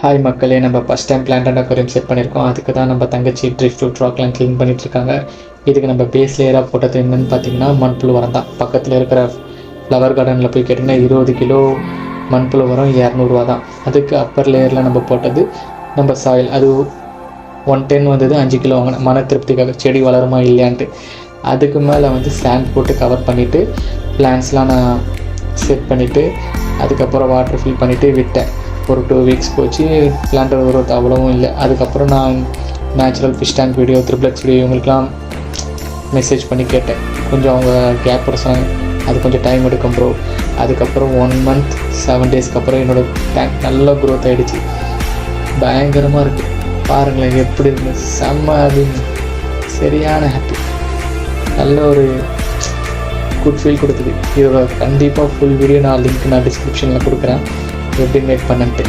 Hi மக்களே, நம்ம first time plant and aquarium set பண்ணியிருக்கோம். அதுக்கு தான் நம்ம தங்கச்சி ட்ரிஃப்ட் ராக்லாம் க்ளீன் பண்ணிகிட்ருக்காங்க. இதுக்கு நம்ம பேஸ் லேயராக போட்டது என்னென்னு பார்த்தீங்கன்னா மண்புழு உரம் தான். பக்கத்தில் இருக்கிற ஃப்ளவர் கார்டனில் போய் கேட்டிங்கன்னா 20 கிலோ மண்புழு உரம் 200 தான். அதுக்கு அப்பர் லேயரில் நம்ம போட்டது நம்ம சாயில். அது 110 வந்தது, 5 கிலோ வாங்கினேன் மன திருப்திக்காக, செடி வளருமா இல்லையான்ட்டு. அதுக்கு மேலே சாண்ட் போட்டு கவர் பண்ணிவிட்டு பிளான்ஸ்லாம் நான் செட் பண்ணிவிட்டு அதுக்கப்புறம் வாட்டர் ஃபில் பண்ணிவிட்டு விட்டேன். ஒரு 2 வீக்ஸ் போச்சு. பிளான்ட் growth அவ்வளவும் இல்லை. அதுக்கப்புறம் நான் natural fish tank video, triplex video இவங்களுக்குலாம் மெசேஜ் பண்ணி கேட்டேன். கொஞ்சம் அவங்க கேப் சொன்னாங்க, அது கொஞ்சம் டைம் எடுக்கும் ப்ரோ. அதுக்கப்புறம் 1 month 7 daysக்கு அப்புறம் என்னோடய டேங்க் நல்லா க்ரோத் ஆகிடுச்சு. பயங்கரமாக இருக்குது, பாருங்களேன் எப்படி இருக்கு, செம்ம அப்படின்னு சரியான ஹாப்பி, நல்ல ஒரு குட் ஃபீல் கொடுக்குது. இதோட கண்டிப்பாக ஃபுல் வீடியோ லிங்க் நான் டிஸ்கிரிப்ஷனில் கொடுக்குறேன், எப்படி மேக் பண்ணன்ட்டு.